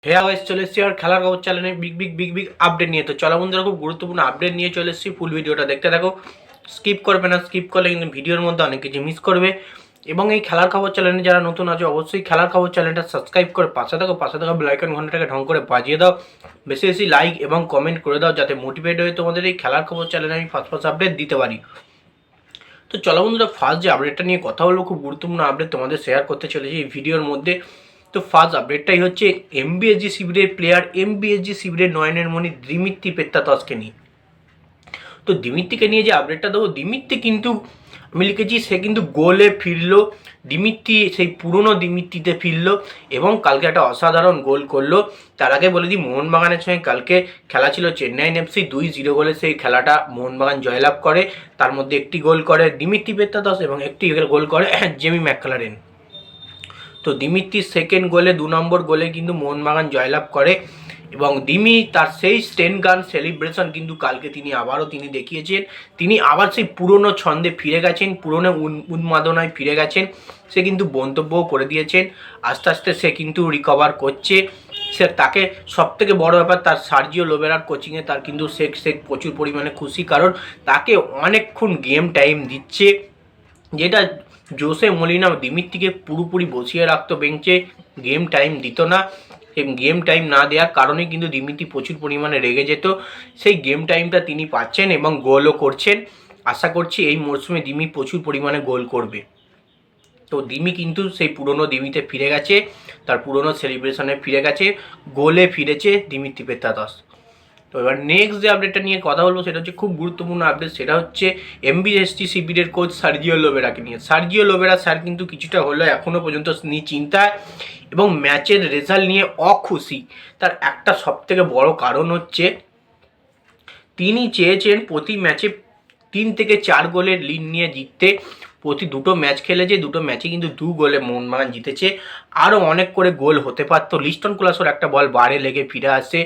হ্যাঁ গাইস, চলে এসেছি আর খেলার খবর চ্যানেলে বিগ আপডেট নিয়ে। তো চলো বন্ধুরা, খুব গুরুত্বপূর্ণ আপডেট নিয়ে চলে এসেছি। ফুল ভিডিওটা দেখতে থাকো, স্কিপ করবে না। স্কিপ করলে কিন্তু ভিডিওর মধ্যে অনেক কিছু মিস করবে। এবং এই খেলার খবর চ্যানেলে যারা নতুন আছে অবশ্যই খেলার খবর চ্যানেলটা সাবস্ক্রাইব করে পাশে থাকা বেল আইকন ঘন্টাটাকে ঢং করে বাজিয়ে দাও। বেশি বেশি লাইক এবং কমেন্ট করে দাও, যাতে মোটিভেট হয়ে তোমাদের এই খেলার খবর চ্যানেলে আমি ফার্স্ট আপডেট দিতে পারি। তো চলো বন্ধুরা, ফার্স্ট যে আপডেটটা নিয়ে কথা বলবো, খুব গুরুত্বপূর্ণ আপডেট তোমাদের শেয়ার করতে চলেছি এই ভিডিওর মধ্যে। তো ফার্স্ট আপডেটটাই হচ্ছে এমবিএসজি শিবিরের প্লেয়ার, এমবিএসজি শিবিরের নয়নের মণি দিমিত্রি পেত্রাতসকে নিয়ে। তো দিমিত্রিকে নিয়ে যে আপডেটটা দেবো, দিমিত্রি কিন্তু আমি লিখেছি সে কিন্তু গোলে ফিরলো। দিমিত্রি সেই পুরনো দিমিত্রিতে ফিরলো এবং কালকে একটা অসাধারণ গোল করলো। তার আগে বলে দিই, মোহনবাগানের সঙ্গে কালকে খেলা ছিল চেন্নাইন এফসি, 2-0 গোলে সেই খেলাটা মোহনবাগান জয়লাভ করে। তার মধ্যে একটি গোল করে দিমিত্রি পেত্রাতস এবং একটি গোল করে জেমি ম্যাকলারেন। তো দিমিত্রির সেকেন্ড গোলে, 2 নম্বর গোলে কিন্তু মোহনবাগান জয়লাভ করে। এবং দিমি তার সেই স্টেন গান সেলিব্রেশন কিন্তু কালকে তিনি আবারও দেখিয়েছেন। তিনি আবার সেই পুরনো ছন্দে ফিরে গেছেন, পুরনো উন্মাদনায় ফিরে গেছেন। সে কিন্তু মন্তব্যও করে দিয়েছেন, আস্তে আস্তে সে কিন্তু রিকভার করছে। সে তাকে সবথেকে বড় ব্যাপার, তার সার্জিও লোবেরার কোচিংয়ে তার কিন্তু শেখ প্রচুর পরিমাণে খুশি, কারণ তাকে অনেকক্ষণ গেম টাইম দিচ্ছে, যেটা জোসে মলিনা দিমিত্রিকে পুরোপুরি বসিয়ে রাখতো বেঞ্চে, গেম টাইম দিত না। গেম টাইম না দেওয়ার কারণে কিন্তু দিমিত্রি প্রচুর পরিমাণে রেগে যেত। সেই গেম টাইমটা তিনি পাচ্ছেন এবং গোলও করছেন। আশা করছি এই মরশুমে দিমি প্রচুর পরিমাণে গোল করবে। তো দিমি কিন্তু সেই পুরনো দিমিতে ফিরে গেছে, তার পুরনো সেলিব্রেশনে ফিরে গেছে, গোলে ফিরেছে দিমিত্রি পেত্রাতস। তো এবার নেক্সট যে আপডেটটা নিয়ে কথা বলবো সেটা হচ্ছে খুব গুরুত্বপূর্ণ আপডেট, সেটা হচ্ছে এমবিএসটি শিবিরের কোচ সার্জিও লোবেরাকে নিয়ে। সার্জিও লোবেরা স্যার কিন্তু কিছুটা হলেও এখনও পর্যন্ত চিন্তায় এবং ম্যাচের রেজাল্ট নিয়ে অখুশি। তার একটা সবথেকে বড় কারণ হচ্ছে তিনি চেয়েছেন প্রতি ম্যাচে 3 থেকে 4 গোলের লিড নিয়ে জিততে। প্রতি দুটো ম্যাচ খেলেছে, দুটো ম্যাচে কিন্তু 2 গোলে মোহনবাগান জিতেছে। আরও অনেক করে গোল হতে পারতো। লিস্টন কুলাসোর একটা বল বারে লেগে ফিরে আসে,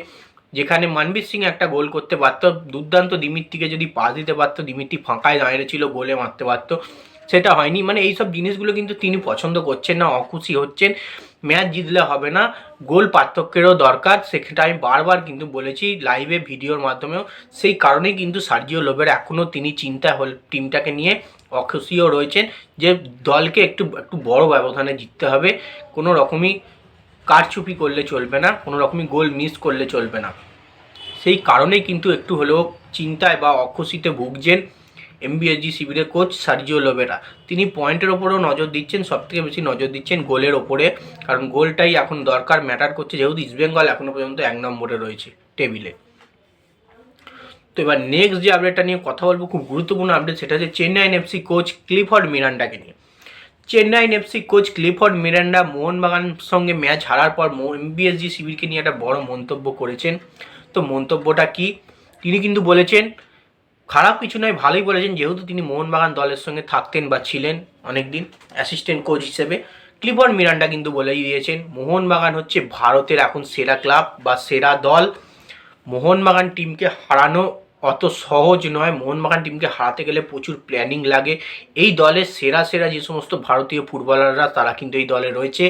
যেখানে মনবীর সিং একটা গোল করতে পারতো। দুর্দান্ত দিমিত্রিকে যদি পাস দিতে পারতো, দিমিত্রি ফাঁকায় দাঁড়িয়ে ছিল, গোলে মারতে পারতো। সেটা হয়নি। মানে এইসব জিনিসগুলো কিন্তু তিনি পছন্দ করছেন না, অখুশি হচ্ছেন। ম্যাচ জিতলে হবে না, গোল পার্থক্যেরও দরকার। সেটা আমি বারবার কিন্তু বলেছি লাইভে, ভিডিওর মাধ্যমেও। সেই কারণেই কিন্তু সার্জিও লোবেরা এখনও তিনি চিন্তা টিমটাকে নিয়ে অখুশিও রয়েছেন, যে দলকে একটু বড় ব্যবধানে জিততে হবে। কোনো রকমই কারচুপি করলে চলবে না, কোনো রকমই গোল মিস করলে চলবে না। সেই কারণেই কিন্তু একটু হলেও চিন্তায় বা অখুশিতে ভুগছেন এমবিএসজি শিবিরের কোচ সার্জিও লোবেরা। তিনি পয়েন্টের ওপরেও নজর দিচ্ছেন, সবথেকে বেশি নজর দিচ্ছেন গোলের ওপরে, কারণ গোলটাই এখন দরকার, ম্যাটার করছে, যেহেতু ইস্টবেঙ্গল এখনও পর্যন্ত 1 নম্বরে রয়েছে টেবিলে। তো এবার নেক্সট যে আপডেটটা নিয়ে কথা বলবো, খুব গুরুত্বপূর্ণ আপডেট, সেটা হচ্ছে চেন্নাইন এফসি কোচ ক্লিফোর্ড মিরান্ডাকে নিয়ে। Chennaiyin FC coach Clifford Miranda Mohun Bagan সঙ্গে ম্যাচ হারার পর এমবিএসজি শিবিরকে নিয়ে একটা বড় মন্তব্য করেছেন। তো মন্তব্যটা কি? তিনি কিন্তু বলেছেন, খারাপ কিছু নয়, ভালোই বলেছেন, যেহেতু তিনি মোহনবাগান দলের সঙ্গে থাকতেন বা ছিলেন অনেকদিন অ্যাসিস্ট্যান্ট কোচ হিসেবে। ক্লিফোর্ড মিরান্ডা কিন্তু বলেই দিয়েছেন, মোহনবাগান হচ্ছে ভারতের এখন সেরা ক্লাব বা সেরা দল। মোহনবাগান টিমকে হারানো অত সহজ নয়। মোহনবাগান টিমকে হারাতে গেলে প্রচুর প্ল্যানিং লাগে। এই দলের সেরা যে সমস্ত ভারতীয় ফুটবলাররা, তারা কিন্তু এই দলে রয়েছে।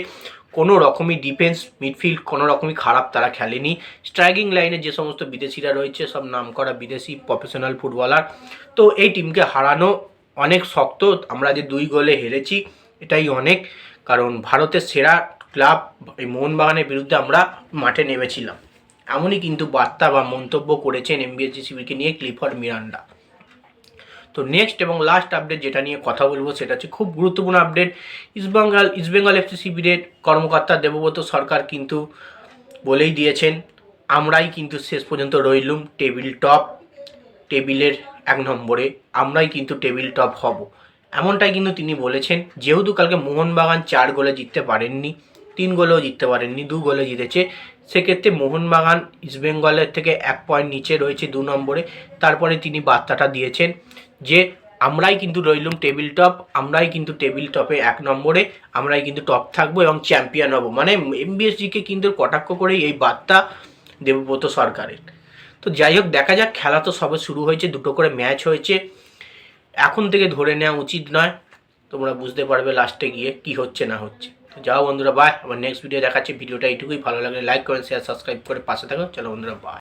কোনো রকমই ডিফেন্স মিডফিল্ড কোনো রকমই খারাপ তারা খেলেনি। স্ট্রাইকিং লাইনে যে সমস্ত বিদেশিরা রয়েছে, সব নামকরা বিদেশি প্রফেশনাল ফুটবলার। তো এই টিমকে হারানো অনেক শক্ত। আমরা যে 2 গোলে হেরেছি, এটাই অনেক, কারণ ভারতের সেরা ক্লাব এই মোহনবাগানের বিরুদ্ধে আমরা মাঠে নেমেছিলাম। এমনই কিন্তু বার্তা বা মন্তব্য করেছেন এমবিএসজি শিবিরকে নিয়ে ক্লিফোর্ড মিরান্ডা। তো নেক্সট এবং লাস্ট আপডেট যেটা নিয়ে কথা বলবো, সেটা হচ্ছে খুব গুরুত্বপূর্ণ আপডেট। ইস্টবেঙ্গল এফসি শিবিরের কর্মকর্তা দেবব্রত সরকার কিন্তু বলেই দিয়েছেন, আমরাই কিন্তু শেষ পর্যন্ত রইলুম টেবিলের 1 নম্বরে, আমরাই কিন্তু টেবিল টপ হব। এমনটাই কিন্তু তিনি বলেছেন। যেহেতু কালকে মোহনবাগান 4 গোলে জিততে পারেননি, 3 গোলেও জিততে পারেননি, 2 গোলে জিতেছে, সেক্ষেত্রে মোহনবাগান ইস্টবেঙ্গলের থেকে 1 পয়েন্ট নিচে রয়েছে 2 নম্বরে। তারপরে তিনি বার্তাটা দিয়েছেন যে আমরাই কিন্তু রইলুম টেবিল টপ, আমরাই কিন্তু টেবিল টপে 1 নম্বরে, আমরাই কিন্তু টপ থাকবো এবং চ্যাম্পিয়ন হব। মানে এমবিএসজিকে কিন্তু কটাক্ষ করেই এই বার্তা দেবব্রত সরকারের। তো যাই হোক, দেখা যাক, খেলা তো সবে শুরু হয়েছে, 2টো করে ম্যাচ হয়েছে। এখন থেকে ধরে নেওয়া উচিত নয়, তোমরা বুঝতে পারবে লাস্টে গিয়ে কি হচ্ছে না হচ্ছে। তো যাও বন্ধুরা, বাই। আবার নেক্সট ভিডিও দেখাচ্ছি। ভিডিওটা এইটুকুই, ভালো লাগলে লাইক করেন, শেয়ার, সাবস্ক্রাইব করে পাশে থাকো। চলো বন্ধুরা, বাই।